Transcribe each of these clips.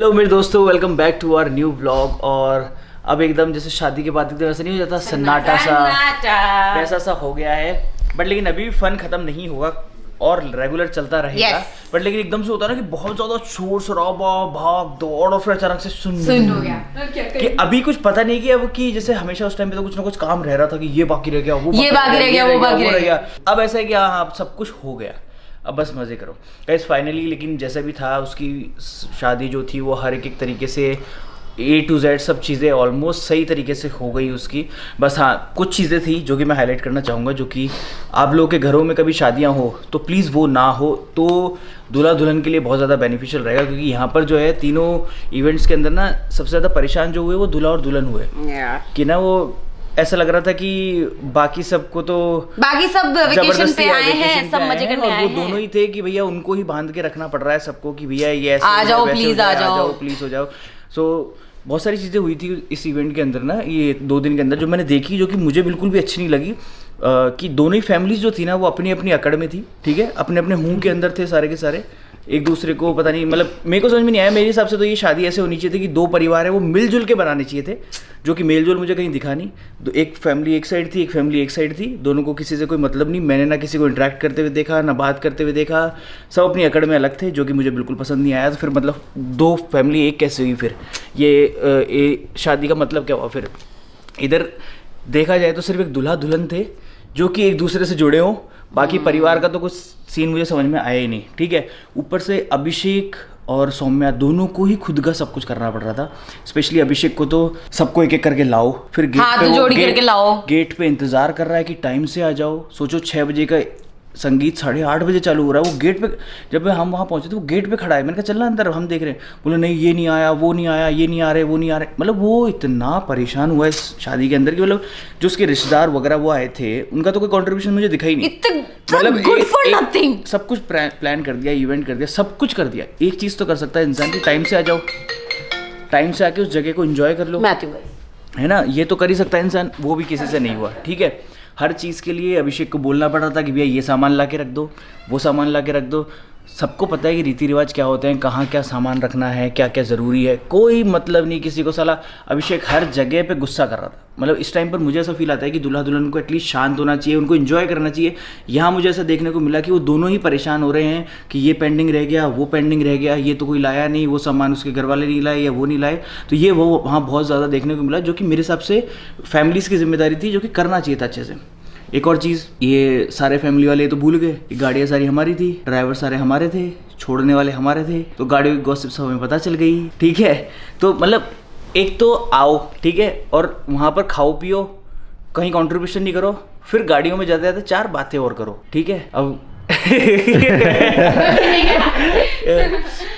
Hello मेरे दोस्तों, welcome back to our new blog. और अब एकदम जैसे शादी के बाद एकदम ऐसा नहीं हो जाता, सन्नाटा सा वैसा सा हो गया है। बट लेकिन अभी भी फन खत्म नहीं होगा और रेगुलर चलता रहेगा। बट लेकिन एकदम से होता है ना कि बहुत ज्यादा शोर शराबा, भाग दौड़, और फिर अचानक से सुन हो गया कि अभी कुछ पता नहीं कि अब कि जैसे हमेशा उस टाइम पे तो कुछ ना कुछ काम रह रहा था कि ये बाकी रह गया, वो बाकी रह गया, वो बाकी रह गया। अब ऐसा है कि हाँ सब कुछ हो गया, अब बस मज़े करो गाइस फाइनली। लेकिन जैसा भी था उसकी शादी जो थी वो हर एक तरीके से A to Z सब चीज़ें ऑलमोस्ट सही तरीके से हो गई उसकी। बस हाँ कुछ चीज़ें थी जो कि मैं हाईलाइट करना चाहूँगा, जो कि आप लोगों के घरों में कभी शादियाँ हो तो प्लीज़ वो ना हो तो दूल्हा दुल्हन के लिए बहुत ज़्यादा बेनिफिशियल रहेगा। क्योंकि यहाँ पर जो है तीनों इवेंट्स के अंदर ना सबसे ज़्यादा परेशान जो हुए वो दूल्हा और दुल्हन हुए कि ना वो ऐसा लग रहा था कि बाकी सबको तो बाकी सब वेकेशन पे आए हैं, सब मजे करने आए हैं, वो दोनों ही थे कि भैया उनको ही बांध के रखना पड़ रहा है सबको कि भैया ये ऐसे आ जाओ प्लीज, आ जाओ प्लीज हो जाओ। सो बहुत सारी चीज़ें हुई थी इस इवेंट के अंदर ना, ये 2 दिन के अंदर जो मैंने देखी, जो कि मुझे बिल्कुल भी अच्छी नहीं लगी। कि दोनों ही फैमिलीज जो थी ना वो अपनी अपनी अकड़ में थी, ठीक है, अपने अपने मुंह के अंदर थे सारे के सारे, एक दूसरे को पता नहीं, मतलब मेरे को समझ में नहीं आया। मेरे हिसाब से तो ये शादी ऐसे होनी चाहिए थी कि 2 परिवार है वो मिलजुल के बनाने चाहिए थे, जो कि मेलजोल मुझे कहीं दिखा नहीं। तो एक फैमिली एक साइड थी, एक फैमिली एक साइड थी, दोनों को किसी से कोई मतलब नहीं। मैंने ना किसी को इंटरेक्ट करते हुए देखा, ना बात करते हुए देखा, सब अपनी अकड़ में अलग थे, जो कि मुझे बिल्कुल पसंद नहीं आया। तो फिर मतलब 2 फैमिली एक कैसे हुई फिर? ये शादी का मतलब क्या हुआ फिर? इधर देखा जाए तो सिर्फ एक दूल्हा दुल्हन थे जो कि एक दूसरे से जुड़े हों, बाकी परिवार का तो कुछ सीन मुझे समझ में आया ही नहीं, ठीक है। ऊपर से अभिषेक और सौम्या दोनों को ही खुद का सब कुछ करना पड़ रहा था। स्पेशली अभिषेक को तो सबको एक एक करके लाओ, फिर गेट पे इंतजार कर रहा है कि टाइम से आ जाओ। सोचो 6 बजे का संगीत 8:30 बजे चालू हो रहा है, वो गेट पे, जब हम वहाँ पहुंचे तो वो गेट पे खड़ा है। मैंने कहा चलना अंदर, हम देख रहे हैं। बोले नहीं ये नहीं आया, वो नहीं आया, ये नहीं आ रहे, वो नहीं आ रहे। मतलब वो इतना परेशान हुआ इस शादी के अंदर कि मतलब जो उसके रिश्तेदार वगैरह वो आए थे उनका तो कोई कंट्रीब्यूशन मुझे दिखा ही नहीं। मतलब सब कुछ प्लान कर दिया, इवेंट कर दिया, सब कुछ कर दिया। एक चीज़ तो कर सकता है इंसान की टाइम से आ जाओ, टाइम से आके उस जगह को एंजॉय कर लो, है ना, ये तो कर ही सकता है इंसान। वो भी किसी से नहीं हुआ, ठीक है। हर चीज़ के लिए अभिषेक को बोलना पड़ रहा था कि भैया ये सामान ला के रख दो, वो सामान ला के रख दो। सबको पता है कि रीति रिवाज क्या होते हैं, कहाँ क्या सामान रखना है, क्या क्या ज़रूरी है, कोई मतलब नहीं किसी को। साला अभिषेक हर जगह पे गुस्सा कर रहा था। मतलब इस टाइम पर मुझे ऐसा फील आता है कि दूल्हा दुल्हन को एटलीस्ट शांत होना चाहिए, उनको एंजॉय करना चाहिए। यहाँ मुझे ऐसा देखने को मिला कि वो दोनों ही परेशान हो रहे हैं कि ये पेंडिंग रह गया, वो पेंडिंग रह गया, ये तो कोई लाया नहीं, वो सामान उसके घर वाले नहीं लाए या वो नहीं लाए। तो ये वो वहाँ बहुत ज़्यादा देखने को मिला, जो कि मेरे हिसाब से फैमिलीज़ की जिम्मेदारी थी, जो कि करना चाहिए था अच्छे से। एक और चीज़, ये सारे फैमिली वाले तो भूल गए कि गाड़ियाँ सारी हमारी थी, ड्राइवर सारे हमारे थे, छोड़ने वाले हमारे थे, तो गाड़ियों की गॉसिप सब हमें पता चल गई, ठीक है। तो मतलब एक तो आओ, ठीक है, और वहाँ पर खाओ पियो, कहीं कंट्रीब्यूशन नहीं करो, फिर गाड़ियों में जाते जाते 4 बातें और करो, ठीक है। अब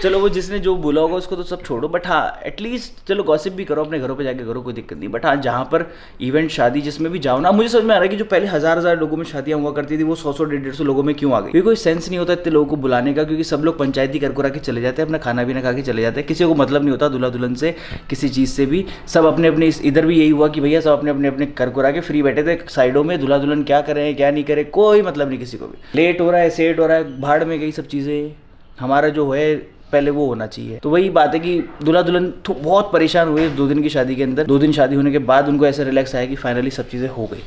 चलो वो जिसने जो बोला होगा उसको तो सब छोड़ो, बट हाँ एटलीस्ट चलो गॉसिप भी करो, अपने घरों पे जाके करो, कोई दिक्कत नहीं। बट हाँ जहाँ पर इवेंट शादी जिसमें भी जाओ ना, मुझे समझ में आ रहा है कि जो पहले 1000 लोगों में शादियाँ हुआ करती थी वो 100 150 लोगों में क्यों आ गई। क्योंकि कोई सेंस नहीं होता इतने लोगों को बुलाने का, क्योंकि सब लोग पंचायती कर के चले जाते हैं, अपना खाना पीना खा के चले जाते हैं, किसी को मतलब नहीं होता दूल्हा दुल्हन से किसी चीज़ से भी। सब अपने अपने, इधर भी यही हुआ कि भैया सब अपने अपने कर के फ्री बैठे थे साइडों में, दूल्हा दुल्हन क्या करें क्या नहीं करें कोई मतलब नहीं किसी को भी। लेट हो रहा है, सेट हो रहा है, भाड़ में गई सब चीज़ें, हमारा जो है पहले वो होना चाहिए। तो वही बात है कि दूल्हा दुल्हन बहुत परेशान हुए 2 दिन की शादी के अंदर। 2 दिन शादी होने के बाद उनको ऐसे रिलैक्स आया कि फाइनली सब चीज़ें हो गई।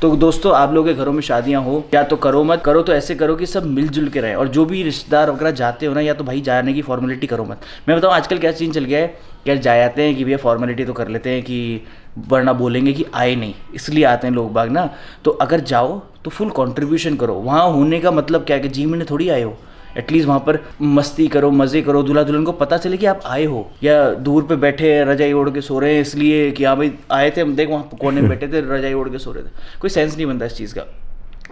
तो दोस्तों आप लोगों के घरों में शादियां हो या तो करो मत, करो तो ऐसे करो कि सब मिलजुल के रहें। और जो भी रिश्तेदार वगैरह जाते हो ना, या तो भाई जाने की फॉर्मेलिटी करो मत। मैं बताऊँ आजकल क्या सीन चल गया है, क्या जाते हैं कि भैया फॉर्मेलिटी तो कर लेते हैं कि वरना बोलेंगे कि आए नहीं, इसलिए आते हैं लोग बाग ना। तो अगर जाओ तो फुल कंट्रीब्यूशन करो। वहाँ होने का मतलब क्या है कि जी मैंने थोड़ी आए हो, एटलीस्ट वहाँ पर मस्ती करो, मज़े करो, दूल्हा दुल्हन को पता चले कि आप आए हो। या दूर पे बैठे रजाई ओढ़ के सो रहे हैं इसलिए कि हाँ भाई आए थे, हम देख वहाँ कोने में बैठे थे रजाई ओढ़ के सो रहे थे, कोई सेंस नहीं बनता इस चीज़ का।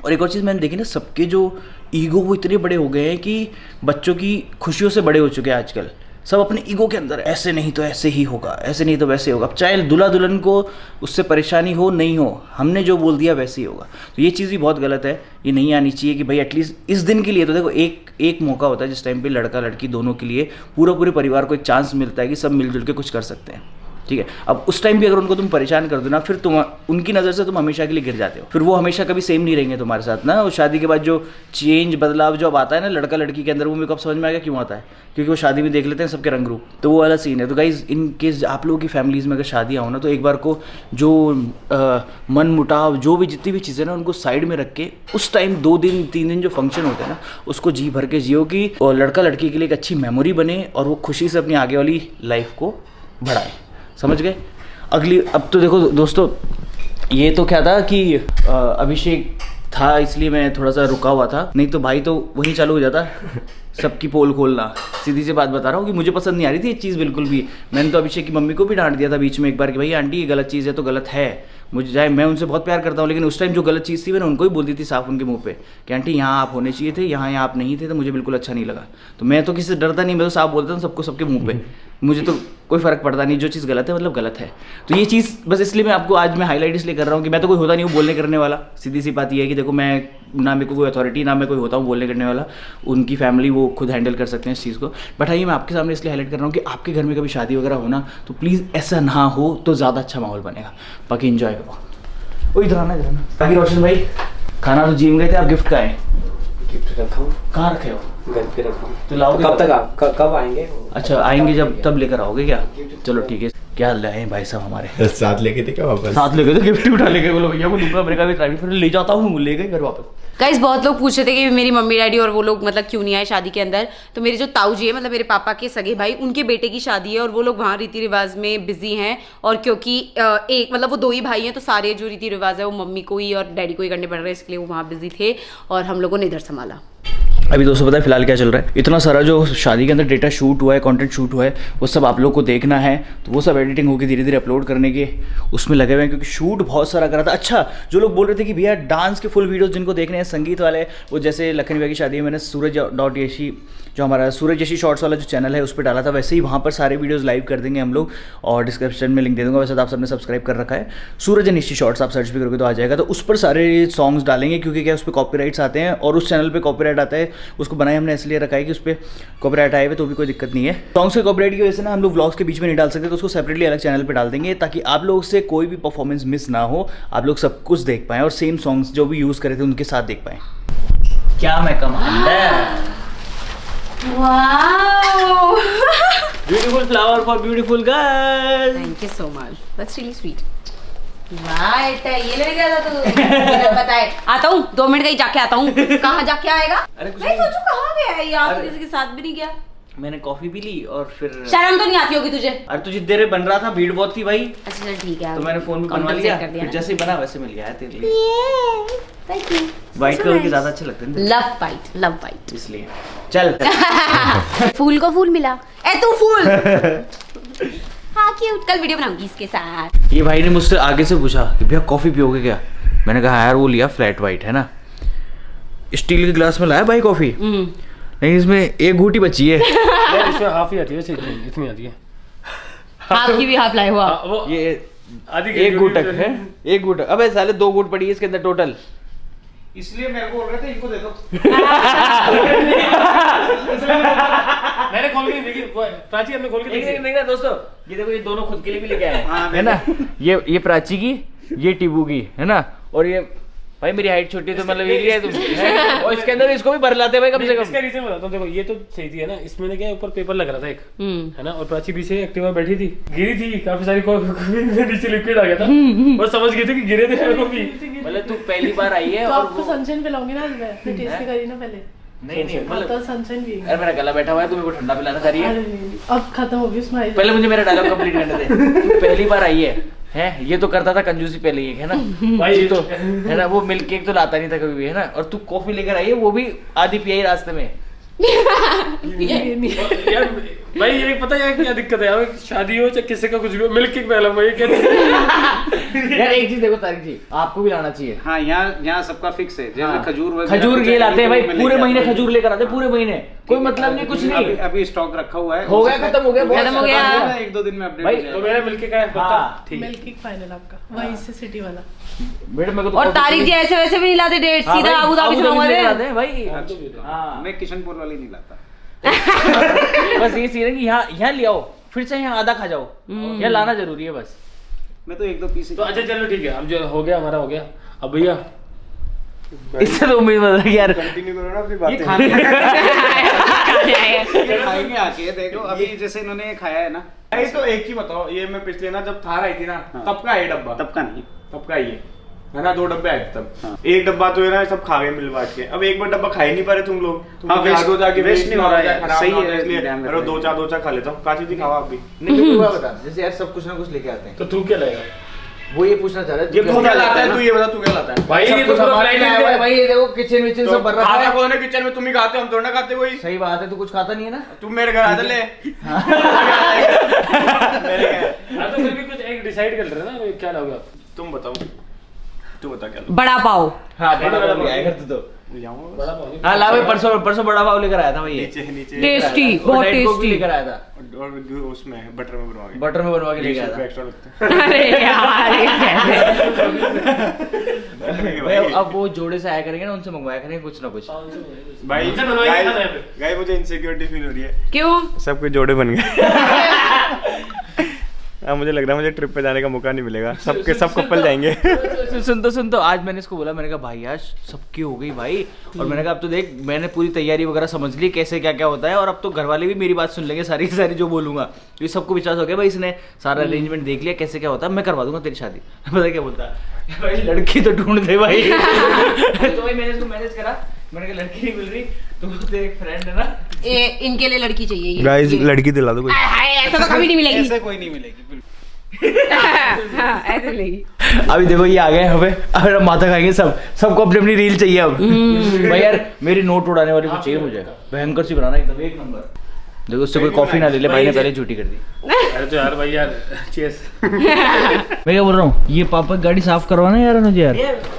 और एक और चीज़ मैंने देखी ना, सबके जो ईगो वो इतने बड़े हो गए हैं कि बच्चों की खुशियों से बड़े हो चुके हैं आजकल। सब अपने ईगो के अंदर, ऐसे नहीं तो ऐसे ही होगा, ऐसे नहीं तो वैसे होगा। चाहे दूल्हा दुल्हन को उससे परेशानी हो नहीं हो, हमने जो बोल दिया वैसे ही होगा। तो ये चीज़ भी बहुत गलत है, ये नहीं आनी चाहिए। कि भाई एटलीस्ट इस दिन के लिए तो देखो एक मौका होता है जिस टाइम पे लड़का लड़की दोनों के लिए पूरे परिवार को एक चांस मिलता है कि सब मिलजुल के कुछ कर सकते हैं, ठीक है। अब उस टाइम भी अगर उनको तुम परेशान कर दो ना, फिर तुम उनकी नज़र से तुम हमेशा के लिए गिर जाते हो, फिर वो हमेशा कभी सेम नहीं रहेंगे तुम्हारे साथ ना। और शादी के बाद जो चेंज बदलाव जो अब आता है ना लड़का लड़की के अंदर, वो मेरे को अब समझ में आ गया क्यों आता है, क्योंकि वो शादी में देख लेते हैं सबके रंग रूप, तो वो वाला सीन है। तो गाइज इन केस आप लोगों की फैमिलीज़ में अगर शादियाँ हो ना, तो एक बार को जो मन मुटाव जो भी जितनी भी चीज़ें ना उनको साइड में रख के उस टाइम 2 दिन 3 दिन जो फंक्शन होते हैं ना उसको जी भर के जियो कि लड़का लड़की के लिए एक अच्छी मेमोरी बने और वो खुशी से अपनी आगे वाली लाइफ को बढ़ाए। समझ गए? अगली अब तो देखो दोस्तों, ये तो क्या था कि अभिषेक था इसलिए मैं थोड़ा सा रुका हुआ था, नहीं तो भाई तो वहीं चालू हो जाता सबकी पोल खोलना। सीधी सी बात बता रहा हूँ कि मुझे पसंद नहीं आ रही थी ये चीज़ बिल्कुल भी। मैंने तो अभिषेक की मम्मी को भी डांट दिया था बीच में एक बार कि भाई आंटी ये गलत चीज़ है तो गलत है। मुझे चाहे मैं उनसे बहुत प्यार करता हूँ, लेकिन उस टाइम जो गलत चीज़ थी मैंने उनको ही बोल दी थी साफ उनके मुंह पे कि आंटी यहाँ आप होने चाहिए थे, यहाँ आप नहीं थे, तो मुझे बिल्कुल अच्छा नहीं लगा। तो मैं तो किसी से डरता नहीं, मैं तो साफ बोलता हूँ सबको सबके मुंह पे, मुझे तो कोई फ़र्क पड़ता नहीं, जो चीज़ गलत है मतलब गलत है। तो ये चीज़ बस इसलिए मैं आपको आज मैं हाईलाइट इसलिए कर रहा हूँ कि मैं तो कोई होता नहीं हूँ बोलने करने वाला। सीधी सी बात ये है कि देखो मैं ना मेरे को कोई अथॉरिटी ना मैं कोई होता हूँ बोलने करने वाला, उनकी फैमिली वो खुद हैंडल कर सकते हैं इस चीज़ को। बट आइए मैं आपके सामने इसलिए हाईलाइट कर रहा हूँ कि आपके घर में कभी शादी वगैरह हो ना तो प्लीज़ ऐसा ना हो तो ज़्यादा अच्छा माहौल बनेगा। बाकी इन्जॉय करो। वो इधर आना बाकी रोशन भाई खाना तो जिम गए थे, आप गिफ्ट का है? गिफ्ट रखा हूँ। कहाँ रखे हो? घर पे रखा हूँ। तो लाओगे कब तक आप कब आएंगे? अच्छा आएंगे जब तब लेकर आओगे क्या? चलो ठीक है। क्या लाए भाई साहब हमारे? साथ लेके थे क्या वापस? साथ लेके थे, गिफ्ट उठा लेके बोलो भैया को दूंगा, मेरे का भी ट्राई फिर ले जाता हूँ, ले गए घर वापस। गाइस बहुत लोग पूछ रहे थे कि मेरी मम्मी डैडी और वो लोग मतलब क्यों नहीं आए शादी के अंदर। तो मेरे जो ताऊ जी है मतलब मेरे पापा के सगे भाई, उनके बेटे की शादी है और वो लोग वहाँ रीति रिवाज में बिजी हैं। और क्योंकि एक मतलब वो 2 ही भाई हैं तो सारे जो रीति रिवाज है वो मम्मी को ही और डैडी को ही करने पड़ रहे हैं, इसलिए वो वहाँ बिजी थे और हम लोगों ने इधर संभाला। अभी दोस्तों पता है फिलहाल क्या चल रहा है, इतना सारा जो शादी के अंदर डेटा शूट हुआ है, कंटेंट शूट हुआ है, वो सब आप लोग को देखना है। तो वो सब एडिटिंग होकर धीरे धीरे अपलोड करने के उसमें लगे हुए हैं, क्योंकि शूट बहुत सारा करा था। अच्छा जो लोग बोल रहे थे कि भैया डांस के फुल वीडियोस जिनको देखने हैं संगीत वाले, वो जैसे लखन भैया की शादी में मैंने सूरज.यशी जो हमारा सूरज यशी शॉर्ट्स वाला जो चैनल है उस पर डाला था, वैसे ही वहाँ पर सारे वीडियोस लाइव कर देंगे हम लोग और डिस्क्रिप्शन में लिंक दे दूँगा। वैसे तो आप सबने सब्सक्राइब कर रखा है, सूरज यशी शॉर्ट्स आप सर्च भी करोगे तो आ जाएगा। तो उस पर सारे सॉन्ग्स डालेंगे, क्योंकि क्या उस पर कॉपीराइट्स आते हैं और उस चैनल पर कॉपीराइट आता है, उसको बनाए हमने इसलिए रखा है कि उस पर कॉपीराइट आए हुए तो भी कोई दिक्कत नहीं है। सॉन्ग्स के कॉपीराइट की वजह से ना हम लोग व्लॉग्स के बीच में नहीं डाल सकते, तो उसको सेपरेटली अलग चैनल पर डाल देंगे ताकि आप लोग से कोई भी परफॉर्मेंस मिस ना हो, आप लोग सब कुछ देख पाएँ और सेम सॉन्ग्स जो भी यूज़ करे थे उनके साथ देख पाएँ। क्या मैं commander. Wow beautiful flower for beautiful girl. Thank you so much, that's really sweet. वाह बेटा ये ले गया था तू बिना बताए। आता हूँ 2 मिनट कहीं जाके आता हूँ। कहाँ जाके आएगा? अरे कुछ मैं सोचूं कहाँ गया है, यहाँ से किसी के साथ भी नहीं गया। मैंने कॉफी भी ली और फिर शर्म तो नहीं आती होगी तुझे? अरे तुझे देर बन रहा था, भीड़ बहुत थी भाई। अच्छा चल ठीक है, तो मैंने फोन भी बनवा लिया, फिर जैसे ही बना वैसे मिल गया है तेरे लिए। Thank you. व्हाइट कलर के ज्यादा अच्छे लगते हैं, लव वाइट इसलिए चल। फूल को फूल मिला, ए तू फूल। हाँ क्यूट, कल वीडियो बनाऊंगी इसके साथ। ये भाई ने मुझसे आगे से पूछा कि भैया कॉफी पियोगे क्या? मैंने कहा यार वो लिया फ्लैट वाइट है ना, स्टील के गिलास में लाया भाई कॉफी। नहीं इसमें एक घूटी बची है। इसमें हाफ ही आती है, इतनी आती है। हाफ की भी हाफ लाए हो आप। वो ये आधी एक घूटक है, एक घूटक। अबे साले 2 घूट पड़ी है इसके अंदर टोटल, इसलिए मेरे को बोल रहे थे इनको दे दो। मैंने खोल के देखी, प्राची हमने खोल के देखी। नहीं ना दोस्तों, ये देखो ये दोनों खुद के लिए भी लेके आए है ना। ये प्राची की, ये टिबू की है ना। और ये भाई मेरी हाइट छोटी है तो मतलब ये लिया है तुम। और इसके अंदर इसको भी भर लाते भाई कम से कम। इसका रीजन बताता हूँ, देखो ये तो सही थी है ना, इसमें ने क्या ऊपर पेपर लग रहा था एक है ना, और प्राची पीछे एक्टिवा बैठी थी, गिरी थी काफी सारी नीचे लिक्विड आ गया था और समझ गए थे कि गिरे थे मतलब तू पहली बार आई है तो और आपको सनशाइन पिलाऊंगी ना, फिर टेस्ट भी करी ना पहले। नहीं मतलब तो सनशाइन भी अरे मेरा गला बैठा हुआ है, तू मेरे को ठंडा पिलाना चाह रही है। अरे नहीं, अब खत्म हो गई स्माइल। पहले मुझे मेरा डायलॉग कंप्लीट करने दे। तू पहली बार आई है ये तो करता था कंजूसी पहले ही है ना भाई तो है ना, वो मिल्क केक तो लाता नहीं था कभी भी है ना। और तू कॉफी लेकर आई है, वो भी आधी पियाई रास्ते में। यार भाई ये पता है क्या दिक्कत है यार, शादी हो चाहे किसी का कुछ भी हो, मिल्क केक पहला मैं ये क्या। यार एक चीज देखो तारिक जी, आपको भी लाना चाहिए। हाँ यहाँ सबका फिक्स है, जैसे हाँ। खजूर खजूर ये लाते हैं भाई, पूरे महीने खजूर लेकर आते हैं, पूरे महीने कोई मतलब नहीं कुछ नहीं। अभी स्टॉक रखा हुआ है, हो गया खत्म हो गया खत्म हो गया। 1-2 दिन में अपडेट भाई, हो जाएगा। तो मेरा मिल्क केक है हाँ। ठीक है। मिल्क केक फाइनल आपका, वहीं से सिटी वाला। बेटा मेरे को तो और कॉफी तारिक जी चाहिए। ऐसे वैसे भी नहीं लाते डेट, हाँ सीधा भाई, अबू धाबी से लेकर मंगवाते आते हैं भाई। अच्छा, हाँ। मैं किशनपुर वाली नहीं लाता। बस ये सीन है कि यहाँ ले आओ, फिर से यहाँ आधा खा जाओ, या लाना जरूरी है बस। मैं तो 1-2 पीस तो अच्छा चलो ठीक है, अब जो हो गया हमारा हो गया। अब भैया इससे तो उम्मीद बता रही यार, कंटिन्यू करो ना अपनी ये बातें। खाने ये खाएंगे आके, देखो अभी जैसे इन्होंने खाया है ना, ये तो एक ही बताओ, ये मैं पिछले ना जब थार आई थी ना, तब का है डब्बा, तब का नहीं। तब का ही है ना, 2 डब्बे आए थे तब। हाँ। एक डब्बा तो है ना सब खा गए मिल बांट के, अब एक बार डब्बा खा ही नहीं पा रहे तुम लोग। तुम हाँ, लोग वेस्ट- याद हो जाके वेस्ट नहीं हो रहा है, खराब सही ना हो है, जाए, इसलिए ध्यान अरे रखना। 2-4 खा लेता हूँ। काची थी खावा आप भी। नहीं तो हुआ बता, जैसे यार सब कुछ ना कुछ लेके आते हैं, तो तू क्या लाएगा वो ये पूछना चाह रहा है ये तू तू क्या लाता है? ना? तू ये बता, तू क्या लाता है? भाई? ये तो सब पूरा हमारे फ्राइड लिए आया हुआ है है। भाई, ये देखो किचन विचन तो सब भर रखा खाता है। कौन है किचन में? तुम ही खाते हो, हम थोड़ा ना खाते कोई। सही बात है, तू कुछ खाता नहीं है ना। तुम मेरे घर आते ले। मेरे घर। हाँ, तो फिर भी कुछ एक डिसाइड कर रहे ना, क्या लाओगे आप? तुम बताओ, तू बता क्या बड़ा पाव। हाँ बड़ा बड़ा पाव आएगा तू तो। ले जाऊंगा बस। बड़ा पाव नहीं। हाँ ला भाई, परसों बड़ा पाव लेकर आया था भाई, ये नीचे नीचे टेस्टी, और बहुत डाइट कोक भी टेस्टी। लेकर आया था, और उसमें बटर में बनवा के बटर में बनवा के लेके 20 आया रुपए था। एक्स्ट्रा लगते अरे यार ये कैसे? हैं। भाई अब वो जोड़े से आया करेंगे ना, उनसे मंगवाया करेंगे कुछ ना कुछ। भाई उनसे बनवाइए खाना यहाँ पे। गाइस मुझे इनसिक्योरिटी फील हो रही है, क्यों? सबके जोड़े बन गए। अब मुझे लग रहा है मुझे ट्रिप पे जाने का मौका नहीं मिलेगा, सबके सब कपल जाएंगे। सुन तो आज मैंने इसको बोला, मैंने कहा भाई यार सबकी हो गई भाई, और मैंने कहा अब तो देख मैंने पूरी तैयारी वगैरह समझ ली कैसे क्या क्या होता है, और अब तो घर वाले भी मेरी बात सुन लेंगे सारी की सारी जो बोलूंगा, ये सबको विश्वास हो गया भाई, इसने सारा अरेंजमेंट देख लिया कैसे क्या होता है, मैं करवा दूंगा तेरी शादी। पता क्या बोलता है, भाई लड़की तो ढूंढ दे भाई। तो भाई मैंने इसको मैनेज करा, मैंने कहा लड़की नहीं मिल रही, तो तेरे एक फ्रेंड है ना, इनके लिए लड़की चाहिए ये। गाइस ये। लड़की दिला दो कोई। हाय, ऐसा तो कभी नहीं मिलेगी। ऐसे कोई नहीं मिलेगी बिल्कुल। हाँ, ऐसे मिलेगी। अभी देखो ये आ गए हमें, अब हम माथा खाएंगे सबको अपनी अपनी रील चाहिए अब। भाई यार मेरी नोट उड़ाने वाली कुछ चाहिए मुझे, भयंकर सी बनाना एकदम एक नंबर। देखो उससे कोई कॉफी ना ले ले, भाई ने पहले झूठी कर दी। अरे तो यार भाई यार चीयर्स। मैं क्या बोल रहा हूँ, ये पापा की गाड़ी साफ करवाना है यार मुझे यार।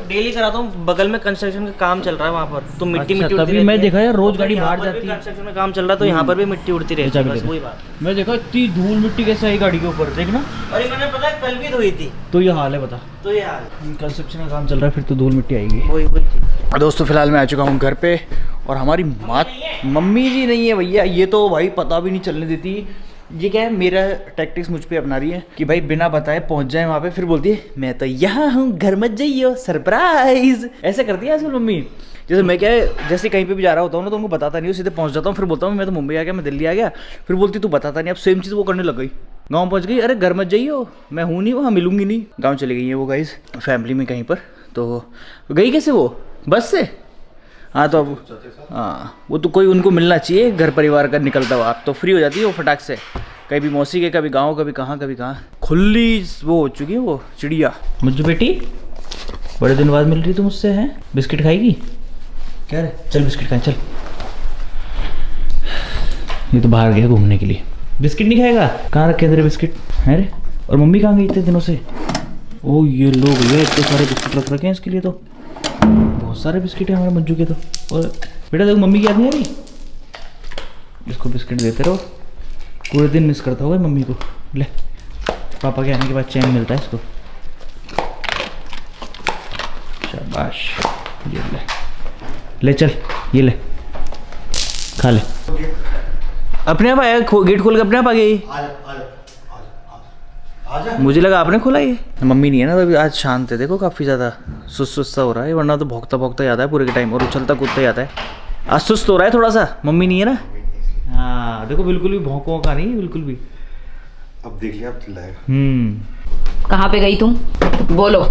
डेली कराता हूँ, बगल में कंस्ट्रक्शन का काम चल रहा है वहाँ पर, तो मिट्टी अच्छा, मिट्टी उड़ती तभी मैं रहती है। देखा यार रोज तो गाड़ी यहाँ बाहर पर भी जाती है। कंस्ट्रक्शन में काम चल रहा है, तो यहाँ पर भी मिट्टी उड़ती रहती है, बस वही बात। मैं देखा इतनी धूल मिट्टी कैसे आई गाड़ी के ऊपर, देखना। और मैंने पता है कल भी धोई थी, तो ये हाल है बता, तो ये हाल कंस्ट्रक्शन का काम चल रहा है, फिर तो धूल मिट्टी आएगी। वही चीज़। दोस्तों फिलहाल मैं आ चुका हूँ घर पे, और हमारी मम्मी जी नहीं है भैया, ये तो भाई पता भी नहीं चलने देती। ये क्या है, मेरा टैक्टिक्स मुझ पे अपना रही है कि भाई बिना बताए पहुंच जाए वहाँ पे, फिर बोलती है मैं तो यहाँ हूँ, घर मत जाइयो, सरप्राइज। ऐसे करती है आजकल मम्मी। जैसे मैं क्या है, जैसे कहीं पे भी जा रहा होता हूँ ना, तो उनको बताता नहीं हूँ, सीधे पहुँच जाता हूँ, फिर बोलता हूँ मैं तो मुंबई आ गया, मैं दिल्ली आ गया, फिर बोलती तू बताता नहीं। अब सेम चीज़ वो करने लग गई, गाँव पहुँच गई, अरे घर मत जाइयो, मैं हूँ नहीं वहाँ, मिलूंगी नहीं। गाँव चली गई है वो गाइस, फैमिली में कहीं पर। तो गई कैसे वो, बस से? हाँ तो अब हाँ, वो तो कोई उनको मिलना चाहिए घर परिवार का निकलता हुआ, आप तो फ्री हो जाती है वो फटाक से। कभी मौसी के, कभी गाँव, कभी कहाँ खुली वो हो चुकी है वो चिड़िया। मुझे बेटी बड़े दिन बाद मिल रही तू मुझसे, हैं? बिस्किट खाएगी क्या रे? चल बिस्किट खाए चल। ये तो बाहर गया घूमने के लिए, बिस्किट नहीं खाएगा? कहाँ रखे तेरे बिस्किट हैं रे? और मम्मी कहाँ गई इतने दिनों से? ओ ये लोग भैया इतने सारे बिस्किट रख रखे हैं इसके लिए, तो बहुत सारे बिस्किट है हमारे मंजू के तो। और बेटा देखो मम्मी की याद नहीं आ रही, इसको बिस्किट देते रहो, पूरे दिन मिस करता होगा मम्मी को। ले पापा के आने के बाद चैन मिलता है इसको। शाबाश, ये ले चल, ये ले खा ले। अपने आप आया, गेट खोल के अपने आप आ गई। मुझे लगा आपने खोला ये। मम्मी नहीं है ना, तो अभी आज शांत है, देखो काफ़ी ज़्यादा सुस्त हो रहा है, वरना तो भौंकता भौंकता याद है पूरे के टाइम, और उछलता कूदता याद है। आज सुस्त हो रहा है थोड़ा सा, मम्मी नहीं है ना। हाँ देखो बिल्कुल भी भौंकों का नहीं, बिल्कुल भी। अब देख लिया, अब चिल्लाएगा। कहाँ पे गई तुम, बोलो।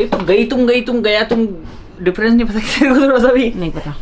तुम गई गया तुम, डिफरेंस नहीं पता तेरे को थोड़ा सा भी? नहीं पता।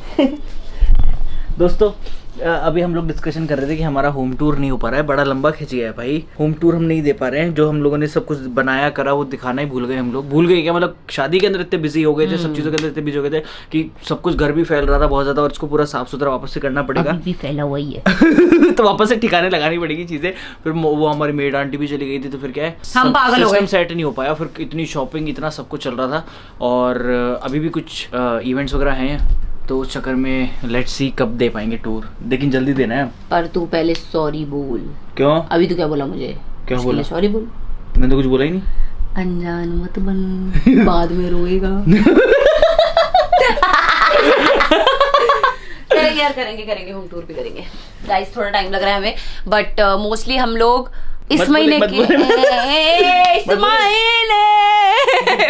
दोस्तों अभी हम लोग डिस्कशन कर रहे थे कि हमारा होम टूर नहीं हो पा रहा है, बड़ा लंबा खिंच गया है भाई। होम टूर हम नहीं दे पा रहे हैं, जो हम लोगों ने सब कुछ बनाया करा वो दिखाना ही भूल गए हम लोग। भूल गए क्या, मतलब शादी के अंदर इतने बिजी हो गए थे, सब चीज़ों के अंदर इतने बिजी हो गए थे कि सब कुछ घर भी फैल रहा था बहुत ज़्यादा, और इसको पूरा साफ सुथरा वापस से करना पड़ेगा। अभी भी फैला हुआ ही है। तो वापस से ठिकाने लगानी पड़ेगी चीज़ें। फिर वो हमारी मेड आंटी भी चली गई थी, तो फिर क्या है, हम पागल हो गए। सेट नहीं हो पाया, फिर इतनी शॉपिंग इतना सब कुछ चल रहा था, और अभी भी कुछ इवेंट्स वगैरह हैं, तो उस चक्कर में लेट्स सी कब दे पाएंगे टूर, लेकिन जल्दी देना है। पर तू पहले सॉरी बोल। क्यों? अभी तू क्या बोला मुझे? क्या बोला? सॉरी बोल। मैंने तो कुछ बोला ही नहीं। अनजान मत बन, बाद में रोएगा। करेंगे यार, करेंगे होम टूर भी करेंगे गाइस। थोड़ा टाइम लग रहा है हमें, बट मोस्टली हम लोग इस मत महीने बोले, के इस महीने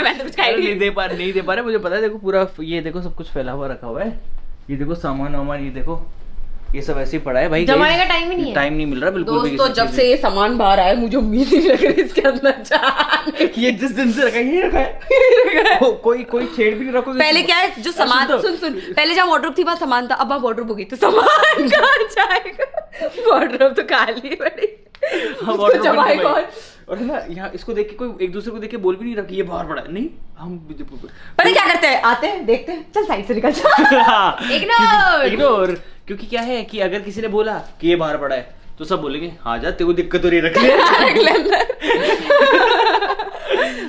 मैं तो कुछ खाई नहीं दे पा रहे, मुझे पता है। देखो पूरा ये देखो सब कुछ फैला हुआ रखा हुआ है, ये देखो सामान वामान, ये देखो ये सब ऐसे ही पड़ा है भाई। जमाने का टाइम ही नहीं है, टाइम नहीं मिल रहा बिल्कुल भी दोस्तों। किसी जब चीज़ से ये सामान बाहर आया मुझे उम्मीद नहीं लग रही इसके अंदर जाने में। ये जिस दिन से रखा है ये रखा है कोई छेड़ भी नहीं रखोगे। पहले क्या है जो सामान सुन पहले जहाँ वार्डरोब थी वहाँ सामान था, अब वहाँ वार्डरोब हो गई तो सामान कहाँ जाएगा? वार्डरोब तो खाली पड़ी, उसको जमाए कौन? और है ना यहाँ इसको देख के कोई एक दूसरे को देख के बोल भी नहीं रहा कि ये बाहर पड़ा है। नहीं हम पता क्या करते हैं, आते हैं देखते हैं, चल साइड से निकल जा। इग्नोर, क्योंकि क्या है कि अगर किसी ने बोला कि ये बाहर पड़ा है तो सब बोलेंगे हाँ जा, तेरे को दिक्कत हो रही है, रख ले अंदर।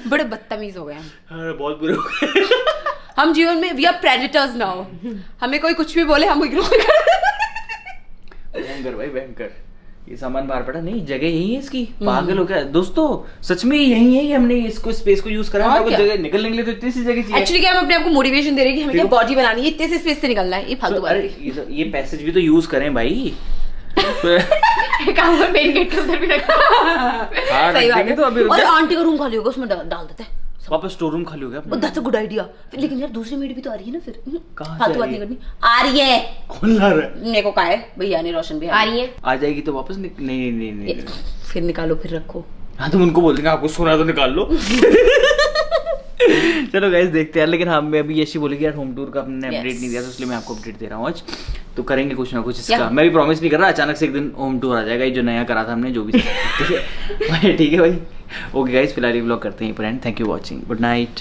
बड़े बदतमीज हो गए हैं बहुत बुरे हो गए हम जीवन में। वी आर प्रेडेटर्स नाउ, हमें कोई कुछ भी बोले हम इग्नोर कर। भयंकर भाई भयंकर। ये सामान बाहर पड़ा नहीं, जगह यही है इसकी, पागल हो गया दोस्तों। सच में यही है, ये हमने इसको स्पेस को यूज करा है। जगह निकलने के लिए तो इतनी सी जगह चाहिए। एक्चुअली क्या हम अपने आप को मोटिवेशन दे रहे हैं कि हमें क्या बॉडी बनानी है, इतने से स्पेस से निकलना है। ये फालतू बात है। ये पैसेज भी तो यूज करें भाई। काम मेन गेट के उधर भी रखा। सही बात है। तो अभी और आंटी का रूम खाली होगा, उसमें डाल देते हैं। वापस स्टोर रूम खाली हो गया। That's a good idea. लेकिन यार दूसरी मेड भी तो आ रही है ना, फिर कहाँ से फालतू आ बात रही नहीं है? करनी। आ रही है, कौन ला रहा है? मेरे को कहा है भैया ने, रोशन भी आ रही है। आ जाएगी तो वापस नहीं। फिर निकालो, फिर रखो। हाँ तुम उनको बोल देंगे आपको सोना तो निकाल लो। चलो गाइस देखते हैं। लेकिन हाँ मैं अभी यशी बोलेगी यार होम टूर का हमने अपडेट नहीं दिया, तो इसलिए मैं आपको अपडेट दे रहा हूँ आज। तो करेंगे कुछ ना कुछ इसका। मैं भी प्रॉमिस नहीं कर रहा, अचानक से एक दिन होम टूर आ जाएगा, ये जो नया करा था हमने, जो भी। ठीक है भाई। ओके गाइस फिलहाल ये व्लॉग करते हैं पर and. Thank you watching, good night.